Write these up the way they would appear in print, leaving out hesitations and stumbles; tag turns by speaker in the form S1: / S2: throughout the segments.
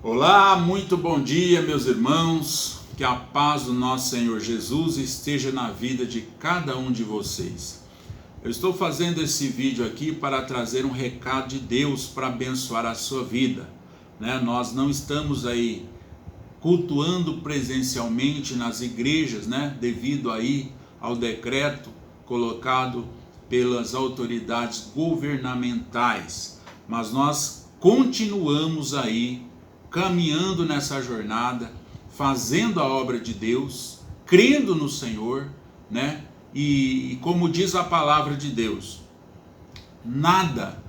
S1: Olá, muito bom dia, meus irmãos. Que a paz do nosso Senhor Jesus esteja na vida de cada um de vocês. Eu estou fazendo esse vídeo aqui para trazer um recado de Deus para abençoar a sua vida, Nós não estamos aí cultuando presencialmente nas igrejas, Devido aí ao decreto colocado pelas autoridades governamentais, mas nós continuamos aí caminhando nessa jornada, fazendo a obra de Deus, crendo no Senhor, E como diz a palavra de Deus, nada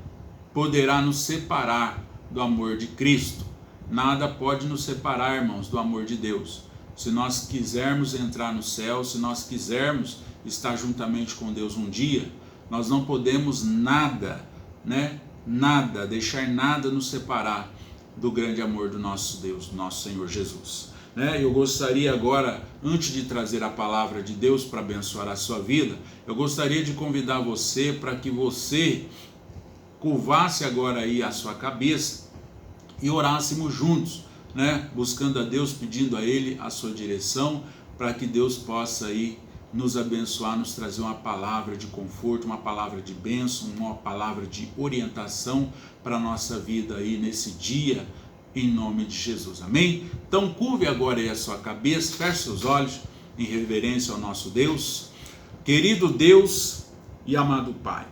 S1: poderá nos separar do amor de Cristo. Nada pode nos separar, irmãos, do amor de Deus. Se nós quisermos entrar no céu, se nós quisermos estar juntamente com Deus um dia, nós não podemos deixar nada nos separar do grande amor do nosso Deus, do nosso Senhor Jesus. Eu gostaria agora, antes de trazer a palavra de Deus para abençoar a sua vida, eu gostaria de convidar você para que você curvasse agora aí a sua cabeça e orássemos juntos, buscando a Deus, pedindo a Ele a sua direção, para que Deus possa aí nos abençoar, nos trazer uma palavra de conforto, uma palavra de bênção, uma palavra de orientação para a nossa vida aí nesse dia, em nome de Jesus, amém? Então curve agora aí a sua cabeça, feche seus olhos em reverência ao nosso Deus. Querido Deus e amado Pai,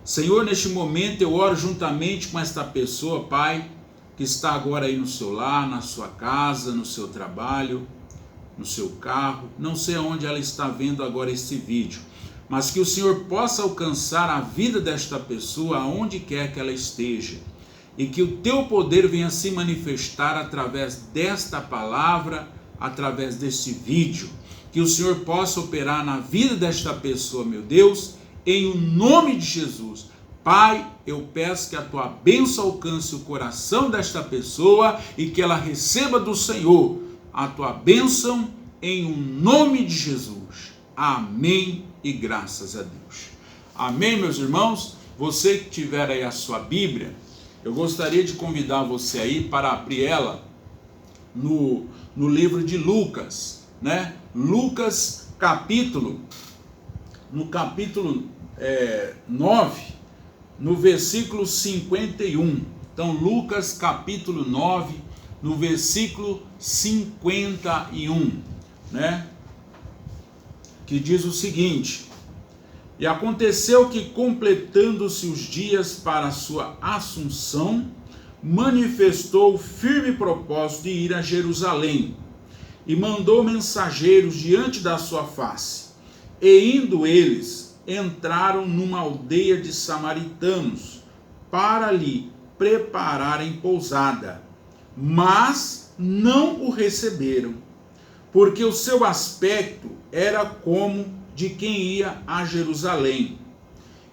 S1: Senhor, neste momento eu oro juntamente com esta pessoa, Pai, que está agora aí no seu lar, na sua casa, no seu trabalho, no seu carro, não sei aonde ela está vendo agora este vídeo, mas que o Senhor possa alcançar a vida desta pessoa aonde quer que ela esteja, e que o teu poder venha se manifestar através desta palavra, através deste vídeo, que o Senhor possa operar na vida desta pessoa, meu Deus, em o nome de Jesus. Pai, eu peço que a tua bênção alcance o coração desta pessoa e que ela receba do Senhor a tua bênção em o nome de Jesus. Amém e graças a Deus. Amém, meus irmãos? Você que tiver aí a sua Bíblia, eu gostaria de convidar você aí para abrir ela no livro de Lucas, Lucas no capítulo 9, no versículo 51. Então, Lucas capítulo 9, no versículo 51, que diz o seguinte: E aconteceu que, completando-se os dias para a sua assunção, manifestou o firme propósito de ir a Jerusalém, e mandou mensageiros diante da sua face. E indo eles, entraram numa aldeia de samaritanos, para lhe prepararem pousada. Mas não o receberam, porque o seu aspecto era como de quem ia a Jerusalém.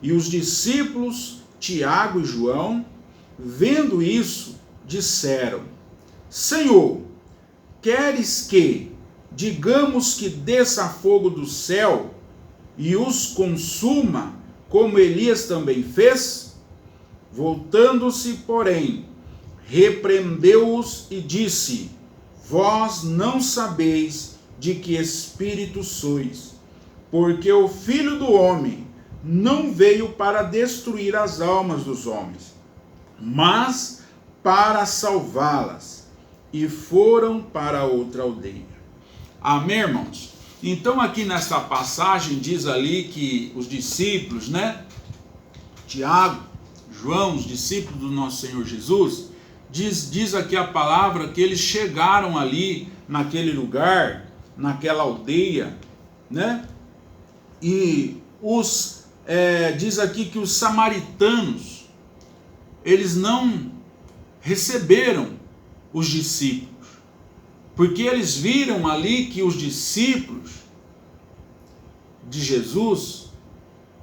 S1: E os discípulos, Tiago e João, vendo isso, disseram: Senhor, queres que, digamos que desça fogo do céu e os consuma, como Elias também fez? Voltando-se, porém, repreendeu-os e disse: Vós não sabeis de que espírito sois, porque o Filho do Homem não veio para destruir as almas dos homens, mas para salvá-las. E foram para outra aldeia. Amém, irmãos? Então aqui nessa passagem diz ali que os discípulos, Tiago, João, os discípulos do nosso Senhor Jesus, diz aqui a palavra que eles chegaram ali naquele lugar, naquela aldeia, E diz aqui que os samaritanos, eles não receberam os discípulos, porque eles viram ali que os discípulos de Jesus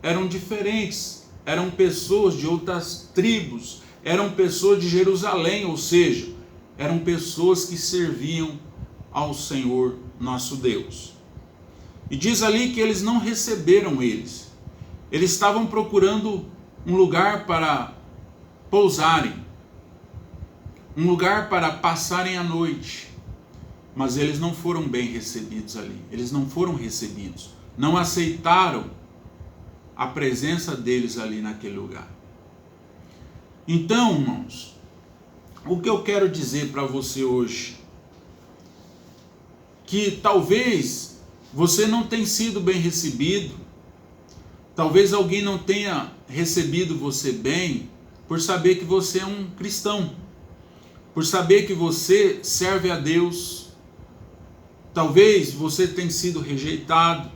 S1: eram diferentes, eram pessoas de outras tribos, eram pessoas de Jerusalém, ou seja, eram pessoas que serviam ao Senhor nosso Deus. E diz ali que eles não receberam eles. Eles estavam procurando um lugar para pousarem. um lugar para passarem a noite. Mas eles não foram bem recebidos ali. Eles não foram recebidos. Não aceitaram a presença deles ali naquele lugar. Então, irmãos, o que eu quero dizer para você hoje? Que talvez você não tenha sido bem recebido. Talvez alguém não tenha recebido você bem por saber que você é um cristão. Por saber que você serve a Deus. Talvez você tenha sido rejeitado.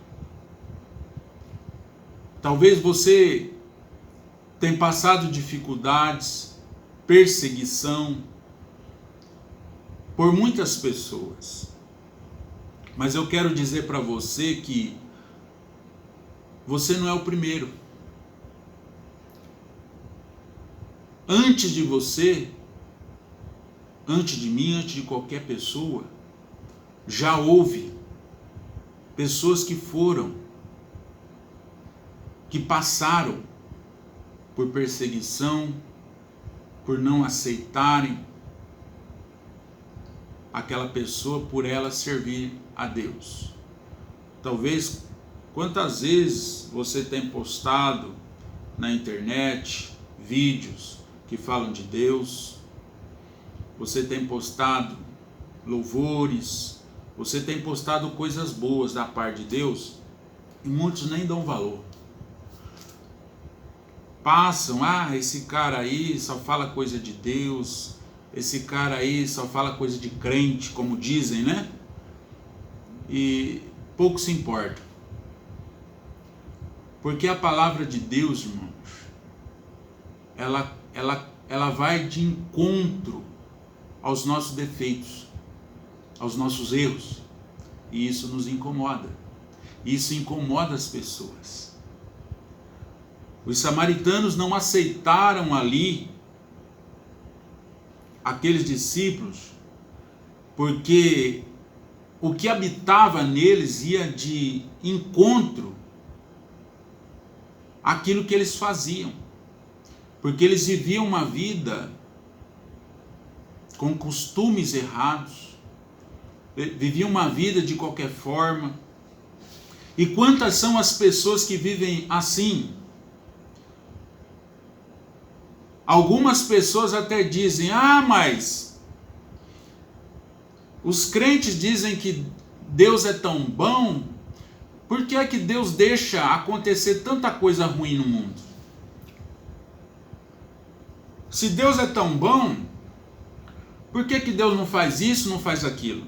S1: Talvez você tenha passado dificuldades, perseguição por muitas pessoas. Mas eu quero dizer para você que você não é o primeiro. Antes de você, antes de mim, antes de qualquer pessoa, já houve pessoas que passaram por perseguição, por não aceitarem aquela pessoa, por ela servir a Deus. Talvez, quantas vezes você tem postado na internet vídeos que falam de Deus, você tem postado louvores, você tem postado coisas boas da parte de Deus e muitos nem dão valor. Passam, esse cara aí só fala coisa de Deus, esse cara aí só fala coisa de crente, como dizem, né? E pouco se importa. Porque a palavra de Deus, irmãos, ela vai de encontro aos nossos defeitos, aos nossos erros, e isso nos incomoda. Isso incomoda as pessoas. Os samaritanos não aceitaram ali aqueles discípulos, porque o que habitava neles ia de encontro àquilo que eles faziam, porque eles viviam uma vida com costumes errados, viviam uma vida de qualquer forma. E quantas são as pessoas que vivem assim? Algumas pessoas até dizem, mas os crentes dizem que Deus é tão bom, por que é que Deus deixa acontecer tanta coisa ruim no mundo? Se Deus é tão bom, por que que Deus não faz isso, não faz aquilo?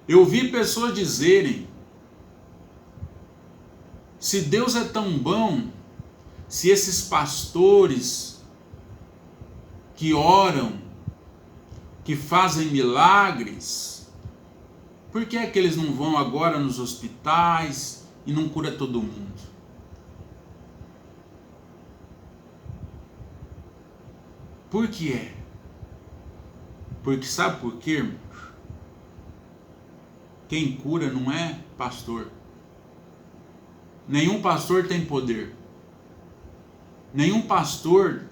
S1: Eu vi pessoas dizerem, se Deus é tão bom, se esses pastores que oram, que fazem milagres, por que é que eles não vão agora nos hospitais e não cura todo mundo? Por que é? Porque sabe por quê, irmãos? Quem cura não é pastor. Nenhum pastor tem poder. Nenhum pastor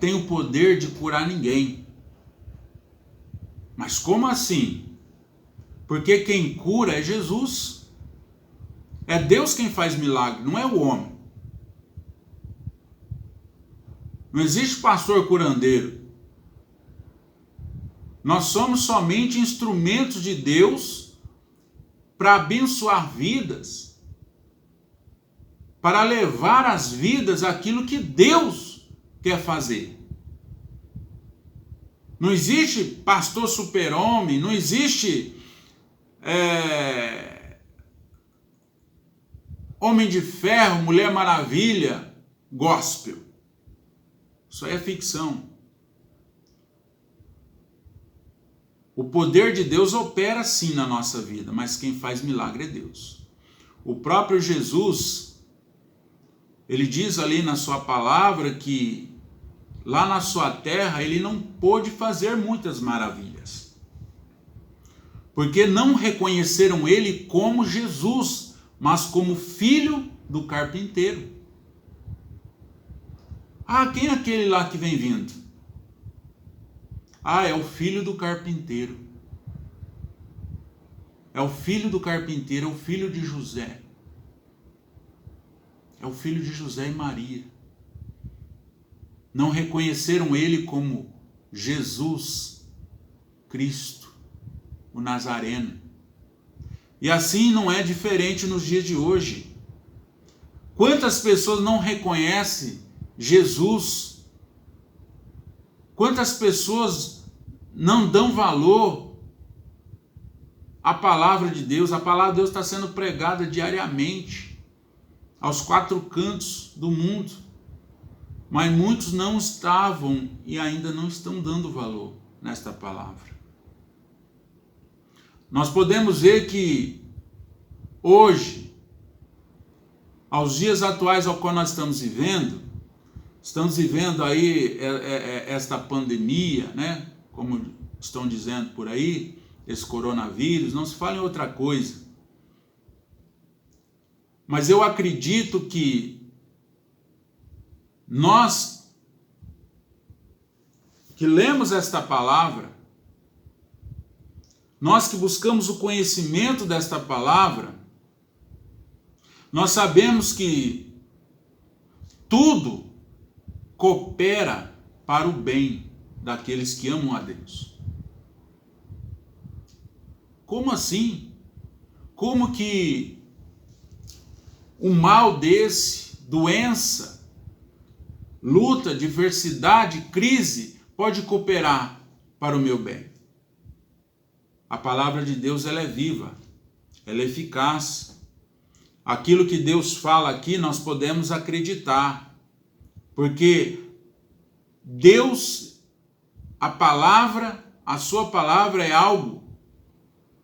S1: tem o poder de curar ninguém. Mas como assim? Porque quem cura é Jesus. É Deus quem faz milagre, não é o homem. Não existe pastor curandeiro. Nós somos somente instrumentos de Deus para abençoar vidas, para levar às vidas aquilo que Deus quer fazer. Não existe pastor super-homem, não existe homem de ferro, mulher maravilha, gospel. Isso aí é ficção. O poder de Deus opera sim na nossa vida, mas quem faz milagre é Deus. O próprio Jesus, ele diz ali na sua palavra que lá na sua terra ele não pôde fazer muitas maravilhas, porque não reconheceram ele como Jesus, mas como filho do carpinteiro. Quem é aquele lá que vem vindo? Ah, é o filho do carpinteiro. É o filho do carpinteiro, é o filho de José. É o filho de José e Maria. Não reconheceram ele como Jesus Cristo, o Nazareno. E assim não é diferente nos dias de hoje. Quantas pessoas não reconhecem Jesus? Quantas pessoas não dão valor à palavra de Deus? A palavra de Deus está sendo pregada diariamente, aos 4 cantos do mundo. Mas muitos não estavam e ainda não estão dando valor nesta palavra. Nós podemos ver que hoje, aos dias atuais ao qual nós estamos vivendo aí esta pandemia, né? Como estão dizendo por aí, esse coronavírus, não se fala em outra coisa. Mas eu acredito que nós que lemos esta palavra, nós que buscamos o conhecimento desta palavra, nós sabemos que tudo coopera para o bem daqueles que amam a Deus. Como assim? Como que um mal desse, doença, luta, diversidade, crise, pode cooperar para o meu bem? A palavra de Deus, ela é viva, ela é eficaz. Aquilo que Deus fala aqui, nós podemos acreditar, porque Deus, a palavra, a sua palavra é algo,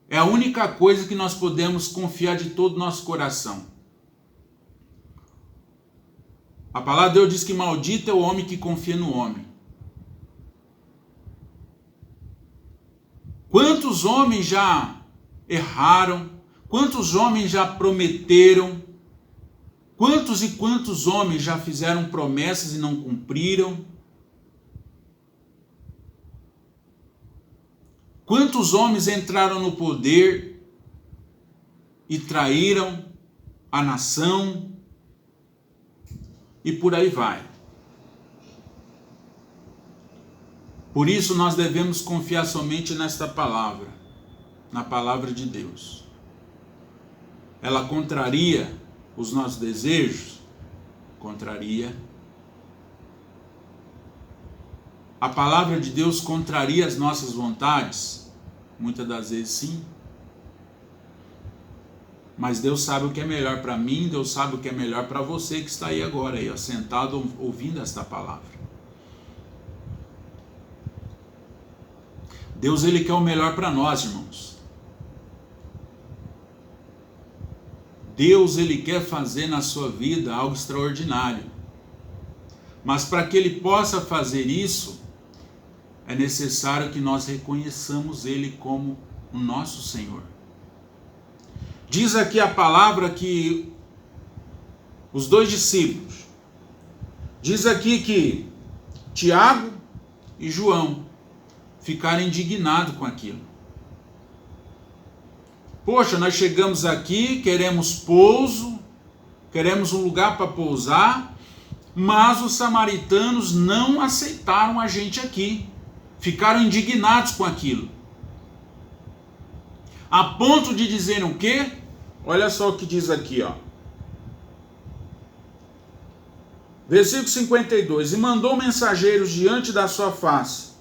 S1: é a única coisa que nós podemos confiar de todo o nosso coração. A palavra de Deus diz que maldito é o homem que confia no homem. Quantos homens já erraram? Quantos homens já prometeram? Quantos e quantos homens já fizeram promessas e não cumpriram? Quantos homens entraram no poder e traíram a nação? E por aí vai. Por isso nós devemos confiar somente nesta palavra, na palavra de Deus. Ela contraria os nossos desejos? Contraria. A palavra de Deus contraria as nossas vontades? Muitas das vezes sim. Mas Deus sabe o que é melhor para mim, Deus sabe o que é melhor para você que está aí agora, aí, ó, sentado ouvindo esta palavra. Deus, Ele quer o melhor para nós, irmãos. Deus, Ele quer fazer na sua vida algo extraordinário. Mas para que Ele possa fazer isso, é necessário que nós reconheçamos Ele como o nosso Senhor. Diz aqui a palavra que os 2 discípulos, diz aqui que Tiago e João ficaram indignados com aquilo. Poxa, nós chegamos aqui, queremos pouso, queremos um lugar para pousar, mas os samaritanos não aceitaram a gente aqui. Ficaram indignados com aquilo. A ponto de dizerem o quê? Olha só o que diz aqui, ó. Versículo 52. E mandou mensageiros diante da sua face.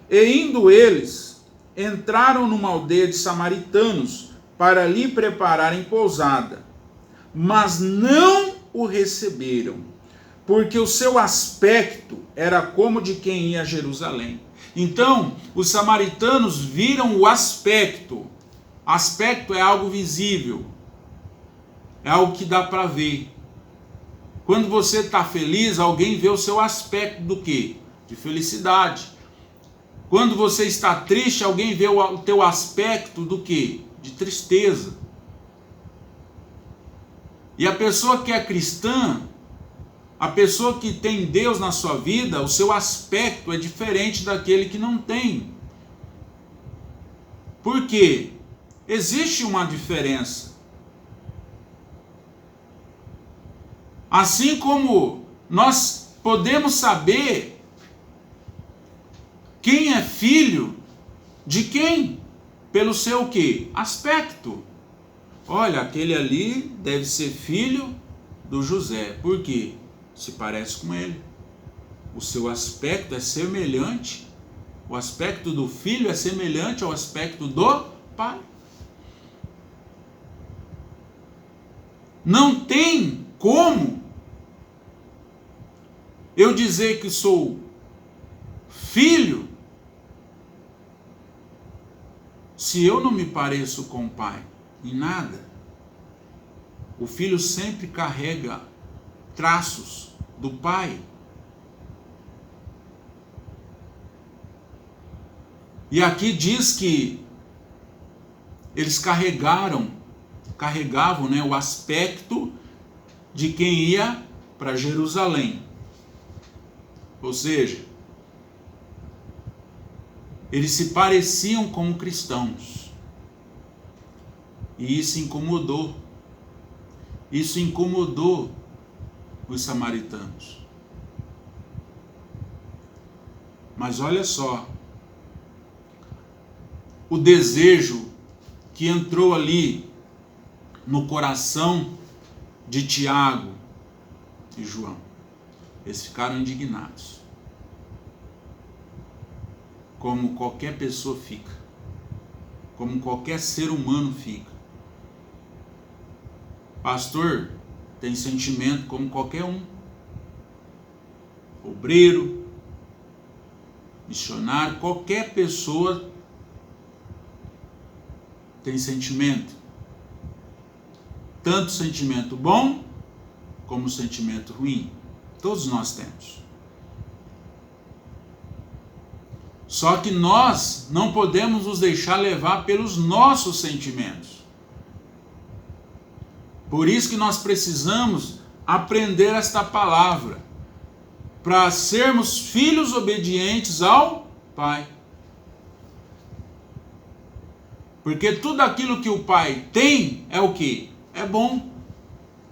S1: E indo eles, entraram numa aldeia de samaritanos para lhe prepararem pousada. Mas não o receberam, porque o seu aspecto era como de quem ia a Jerusalém. Então, os samaritanos viram o aspecto. Aspecto é algo visível, é algo que dá para ver. Quando você está feliz, alguém vê o seu aspecto do quê? De felicidade. Quando você está triste, alguém vê o teu aspecto do quê? De tristeza. E a pessoa que é cristã, A pessoa que tem Deus na sua vida, o seu aspecto é diferente daquele que não tem. Por quê? Existe uma diferença. Assim como nós podemos saber quem é filho de quem? Pelo seu quê? Aspecto. Olha, aquele ali deve ser filho do José. Por quê? Se parece com ele. O seu aspecto é semelhante. O aspecto do filho é semelhante ao aspecto do pai. Não tem como eu dizer que sou filho se eu não me pareço com o pai. Em nada. O filho sempre carrega traços do pai. E aqui diz que eles carregavam, né, o aspecto de quem ia para Jerusalém. Ou seja, eles se pareciam como cristãos. E isso incomodou. Isso incomodou os samaritanos. Mas olha só, o desejo que entrou ali no coração de Tiago e João. Eles ficaram indignados. Como qualquer pessoa fica. Como qualquer ser humano fica. Pastor tem sentimento como qualquer um. Obreiro, missionário, qualquer pessoa tem sentimento. Tanto sentimento bom como sentimento ruim. Todos nós temos. Só que nós não podemos nos deixar levar pelos nossos sentimentos. Por isso que nós precisamos aprender esta palavra, para sermos filhos obedientes ao Pai. Porque tudo aquilo que o Pai tem é o quê? É bom,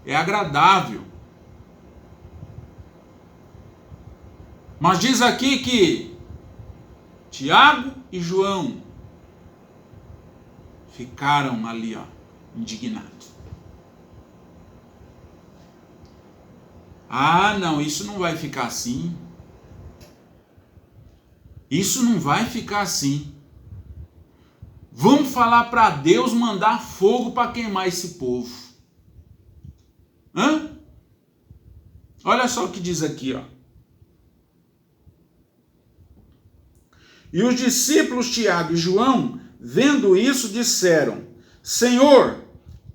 S1: é agradável. Mas diz aqui que Tiago e João ficaram ali, indignados. Ah, não, isso não vai ficar assim. Isso não vai ficar assim. Vamos falar para Deus mandar fogo para queimar esse povo. Hã? Olha só o que diz aqui, E os discípulos Tiago e João, vendo isso, disseram: Senhor,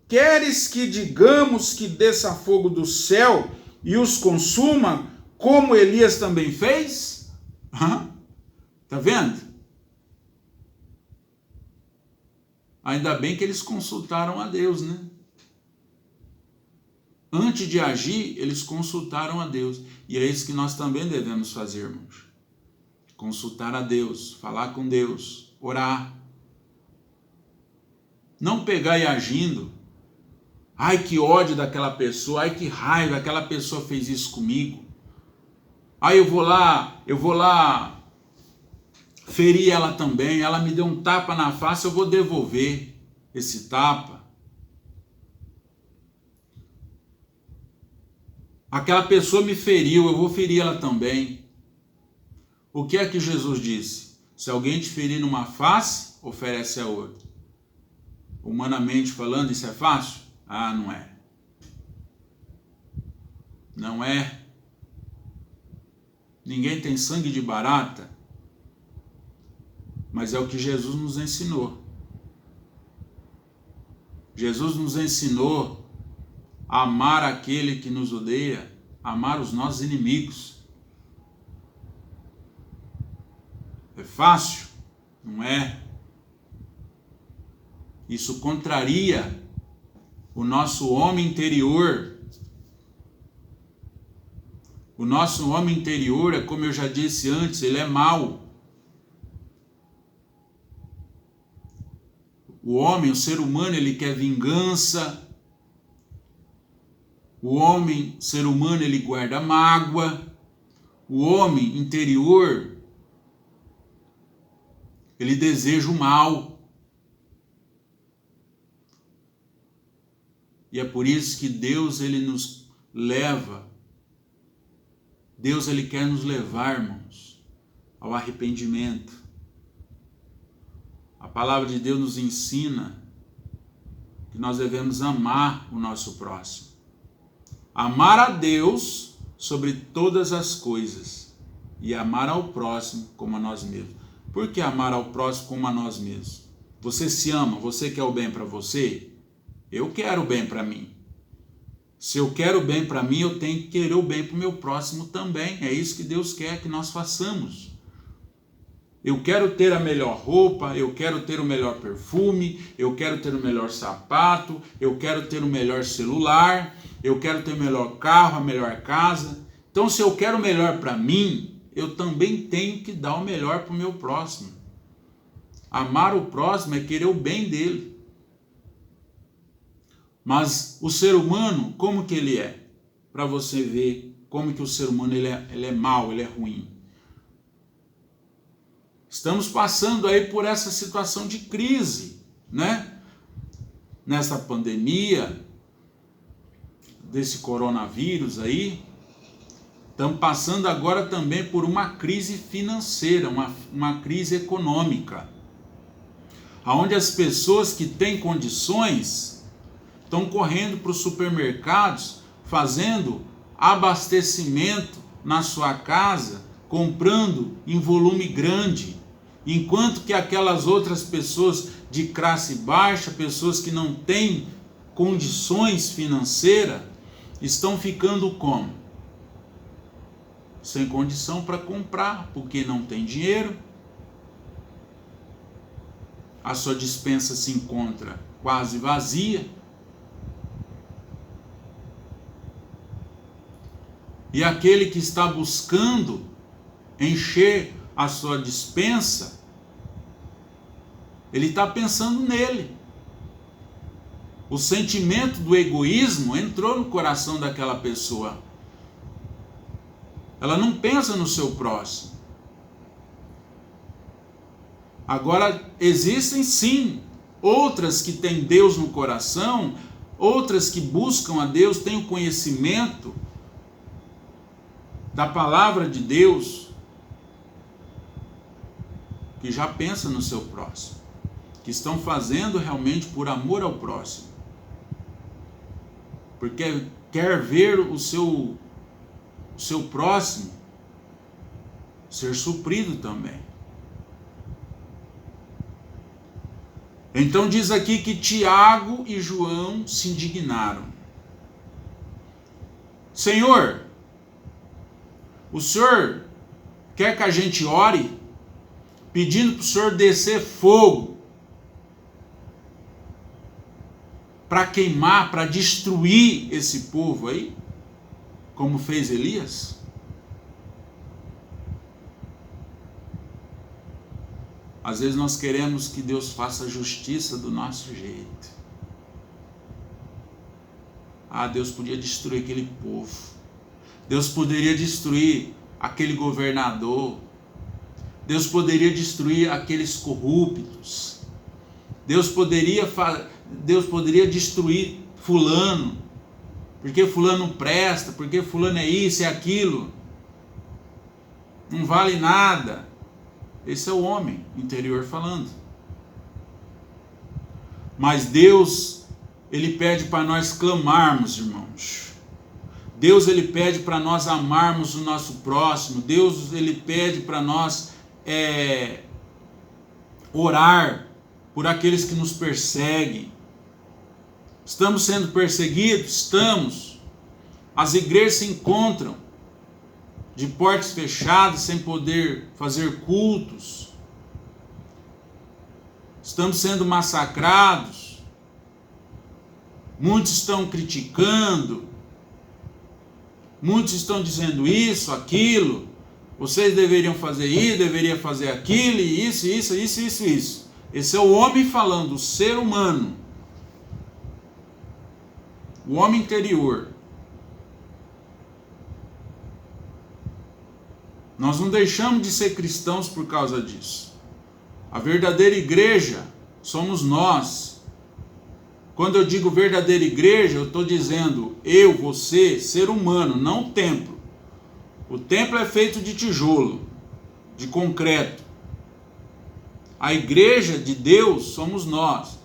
S1: queres que digamos que desça fogo do céu e os consuma, como Elias também fez? Tá vendo? Ainda bem que eles consultaram a Deus, né? Antes de agir, eles consultaram a Deus. E é isso que nós também devemos fazer, irmãos. Consultar a Deus, falar com Deus, orar. Não pegar e agindo. Ai, que ódio daquela pessoa, ai, que raiva, aquela pessoa fez isso comigo. Ai, eu vou lá ferir ela também, ela me deu um tapa na face, eu vou devolver esse tapa. Aquela pessoa me feriu, eu vou ferir ela também. O que é que Jesus disse? Se alguém te ferir numa face, oferece a outra. Humanamente falando, isso é fácil? Ah, não é. Não é. Ninguém tem sangue de barata, mas é o que Jesus nos ensinou. Jesus nos ensinou a amar aquele que nos odeia, a amar os nossos inimigos. É fácil? Não é. Isso contraria o nosso homem interior. O nosso homem interior é, como eu já disse antes, ele é mau. O homem, o ser humano, ele quer vingança. O homem, ser humano, ele guarda mágoa. O homem interior, ele deseja o mal. E é por isso que Deus, ele nos leva. Deus, ele quer nos levar, irmãos, ao arrependimento. A palavra de Deus nos ensina que nós devemos amar o nosso próximo. Amar a Deus sobre todas as coisas e amar ao próximo como a nós mesmos. Por que amar ao próximo como a nós mesmos? Você se ama? Você quer o bem para você? Eu quero o bem para mim. Se eu quero o bem para mim, eu tenho que querer o bem para o meu próximo também. É isso que Deus quer que nós façamos. Eu quero ter a melhor roupa, eu quero ter o melhor perfume, eu quero ter o melhor sapato, eu quero ter o melhor celular, eu quero ter o melhor carro, a melhor casa. Então, se eu quero o melhor para mim, eu também tenho que dar o melhor para o meu próximo. Amar o próximo é querer o bem dele. Mas o ser humano, como que ele é? Para você ver como que o ser humano ele é mau, ele é ruim. Estamos passando aí por essa situação de crise, né? Nessa pandemia, desse coronavírus aí, estamos passando agora também por uma crise financeira, uma crise econômica, onde as pessoas que têm condições estão correndo para os supermercados, fazendo abastecimento na sua casa, comprando em volume grande, enquanto que aquelas outras pessoas de classe baixa, pessoas que não têm condições financeiras, estão ficando como? Sem condição para comprar, porque não tem dinheiro. A sua despensa se encontra quase vazia. E aquele que está buscando encher a sua despensa, ele está pensando nele. O sentimento do egoísmo entrou no coração daquela pessoa. Ela não pensa no seu próximo. Agora, existem sim outras que têm Deus no coração, outras que buscam a Deus, têm o conhecimento da palavra de Deus, que já pensa no seu próximo, que estão fazendo realmente por amor ao próximo, porque quer ver o seu próximo ser suprido também. Então diz aqui que Tiago e João se indignaram. Senhor, o Senhor quer que a gente ore, pedindo para o Senhor descer fogo, para queimar, para destruir esse povo aí, como fez Elias? Às vezes nós queremos que Deus faça justiça do nosso jeito. Deus podia destruir aquele povo. Deus poderia destruir aquele governador. Deus poderia destruir aqueles corruptos. Deus poderia destruir fulano, porque fulano não presta, porque fulano é isso, é aquilo, não vale nada. Esse é o homem interior falando. Mas Deus, ele pede para nós clamarmos, irmãos. Deus, ele pede para nós amarmos o nosso próximo. Deus, ele pede para nós orar por aqueles que nos perseguem. Estamos sendo perseguidos? Estamos. As igrejas se encontram de portas fechadas, sem poder fazer cultos. Estamos sendo massacrados. Muitos estão criticando. Muitos estão dizendo isso, aquilo. Vocês deveriam fazer isso, deveriam fazer aquilo, e isso. Esse é o homem falando, o ser humano. O homem interior. Nós não deixamos de ser cristãos por causa disso. A verdadeira igreja somos nós. Quando eu digo verdadeira igreja, eu estou dizendo eu, você, ser humano, não templo. O templo é feito de tijolo, de concreto. A igreja de Deus somos nós.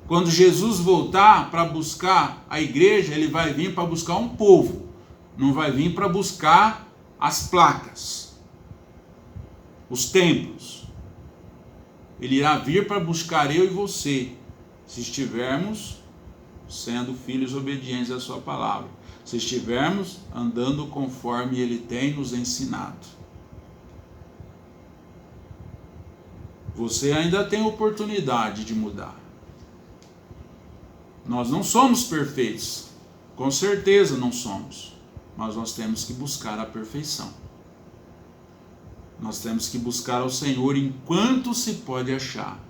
S1: Quando Jesus voltar para buscar a igreja, ele vai vir para buscar um povo. Não vai vir para buscar as placas, os templos. Ele irá vir para buscar eu e você, se estivermos sendo filhos obedientes à sua palavra, se estivermos andando conforme ele tem nos ensinado. Você ainda tem oportunidade de mudar. Nós não somos perfeitos, com certeza não somos, mas nós temos que buscar a perfeição. Nós temos que buscar ao Senhor enquanto se pode achar,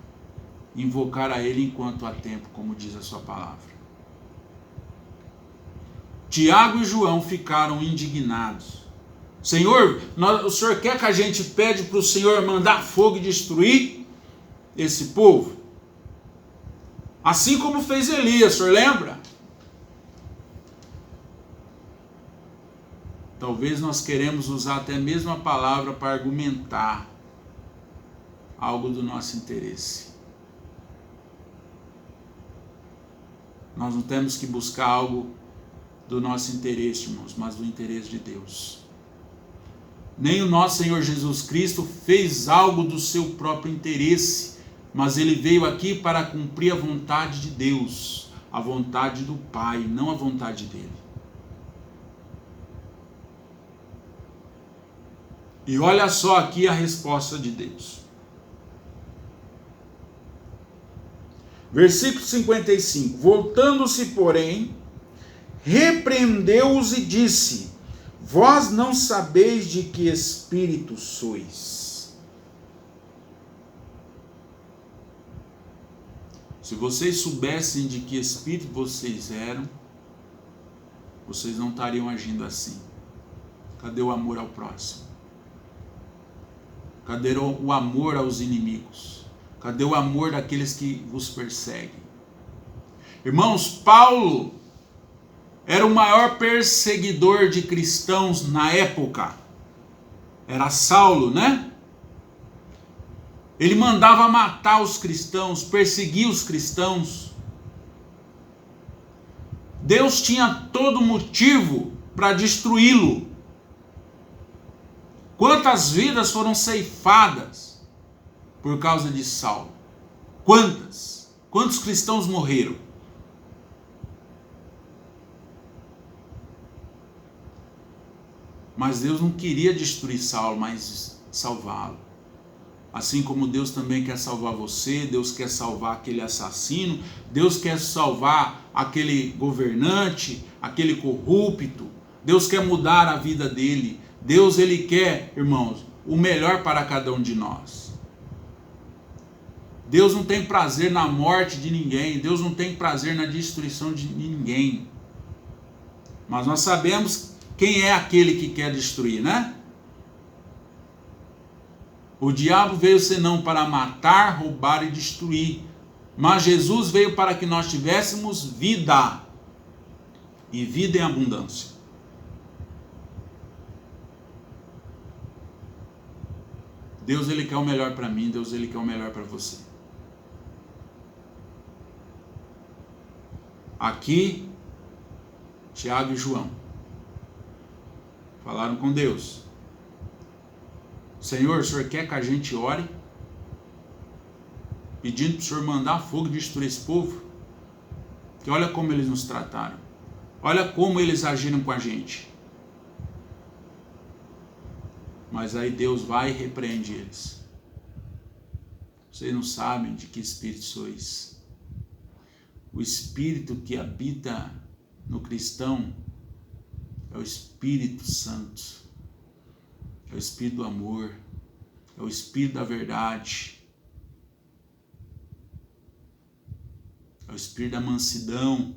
S1: invocar a Ele enquanto há tempo, como diz a sua palavra. Tiago e João ficaram indignados. Senhor, o Senhor quer que a gente pede para o Senhor mandar fogo e destruir esse povo? Assim como fez Elias, o senhor lembra? Talvez nós queremos usar até mesmo a palavra para argumentar algo do nosso interesse. Nós não temos que buscar algo do nosso interesse, irmãos, mas do interesse de Deus. Nem o nosso Senhor Jesus Cristo fez algo do seu próprio interesse, mas ele veio aqui para cumprir a vontade de Deus, a vontade do Pai, não a vontade dele. E olha só aqui a resposta de Deus. Versículo 55. Voltando-se, porém, repreendeu-os e disse: vós não sabeis de que espírito sois. Se vocês soubessem de que espírito vocês eram, vocês não estariam agindo assim. Cadê o amor ao próximo? Cadê o amor aos inimigos? Cadê o amor daqueles que vos perseguem? Irmãos, Paulo era o maior perseguidor de cristãos na época. Era Saulo, né? Ele mandava matar os cristãos, perseguir os cristãos. Deus tinha todo motivo para destruí-lo. Quantas vidas foram ceifadas por causa de Saulo? Quantas? Quantos cristãos morreram? Mas Deus não queria destruir Saulo, mas salvá-lo. Assim como Deus também quer salvar você, Deus quer salvar aquele assassino, Deus quer salvar aquele governante, aquele corrupto, Deus quer mudar a vida dele. Deus, ele quer, irmãos, o melhor para cada um de nós. Deus não tem prazer na morte de ninguém, Deus não tem prazer na destruição de ninguém. Mas nós sabemos quem é aquele que quer destruir, né? O diabo veio senão para matar, roubar e destruir. Mas Jesus veio para que nós tivéssemos vida. E vida em abundância. Deus, ele quer o melhor para mim. Deus, ele quer o melhor para você. Aqui, Tiago e João falaram com Deus. Senhor, o Senhor quer que a gente ore, pedindo para o Senhor mandar fogo e destruir esse povo? Que olha como eles nos trataram. Olha como eles agiram com a gente. Mas aí Deus vai e repreende eles. Vocês não sabem de que espírito sois. O espírito que habita no cristão É o Espírito Santo. É o Espírito do amor. É o Espírito da verdade. É o Espírito da mansidão.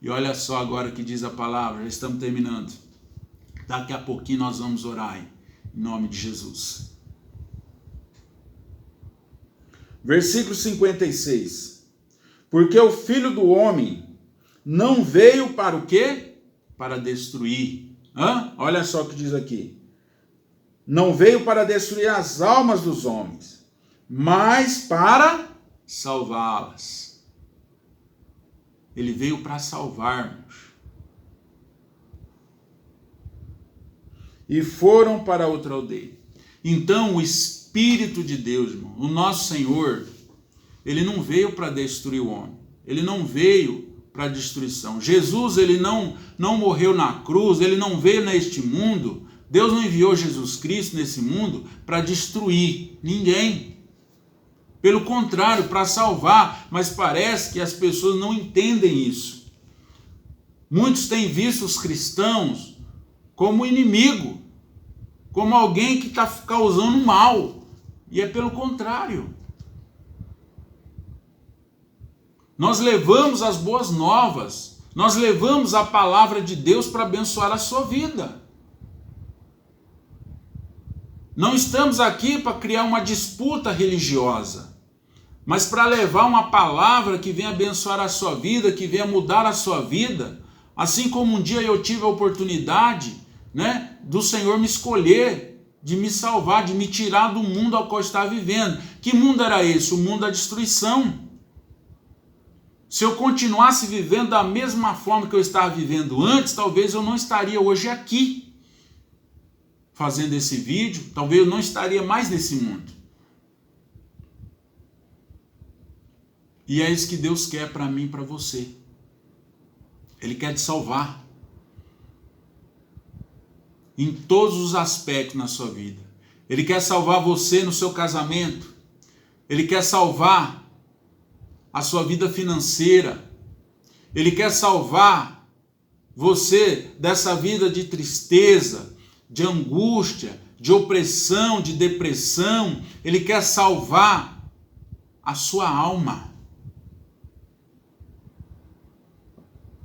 S1: E olha só agora o que diz a palavra. Já estamos terminando. Daqui a pouquinho nós vamos orar em nome de Jesus. Versículo 56. Porque o Filho do Homem não veio para o quê? Para destruir. Olha só o que diz aqui. Não veio para destruir as almas dos homens, mas para salvá-las. Ele veio para salvar-nos. E foram para outra aldeia. Então o Espírito de Deus, irmão, o nosso Senhor, ele não veio para destruir o homem. Ele não veio para a destruição. Jesus, ele não morreu na cruz, ele não veio neste mundo. Deus não enviou Jesus Cristo nesse mundo para destruir ninguém. Pelo contrário, para salvar. Mas parece que as pessoas não entendem isso. Muitos têm visto os cristãos como inimigo, como alguém que está causando mal. E é pelo contrário. Nós levamos as boas novas, nós levamos a palavra de Deus para abençoar a sua vida. Não estamos aqui para criar uma disputa religiosa, mas para levar uma palavra que venha abençoar a sua vida, que venha mudar a sua vida. Assim como um dia eu tive a oportunidade, do Senhor me escolher, de me salvar, de me tirar do mundo ao qual eu estava vivendo. Que mundo era esse? O mundo da destruição. Se eu continuasse vivendo da mesma forma que eu estava vivendo antes, talvez eu não estaria hoje aqui fazendo esse vídeo, talvez eu não estaria mais nesse mundo. E é isso que Deus quer para mim e para você. Ele quer te salvar em todos os aspectos na sua vida. Ele quer salvar você no seu casamento. Ele quer salvar a sua vida financeira. Ele quer salvar você dessa vida de tristeza, de angústia, de opressão, de depressão. Ele quer salvar a sua alma.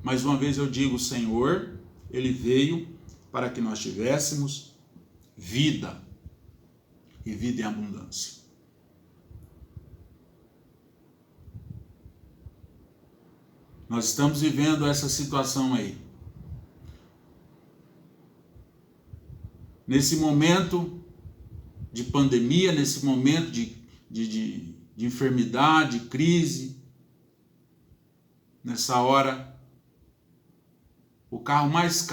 S1: Mais uma vez eu digo, o Senhor, ele veio para que nós tivéssemos vida e vida em abundância. Nós estamos vivendo essa situação aí. Nesse momento de pandemia, nesse momento de enfermidade, de crise, nessa hora, o carro mais caro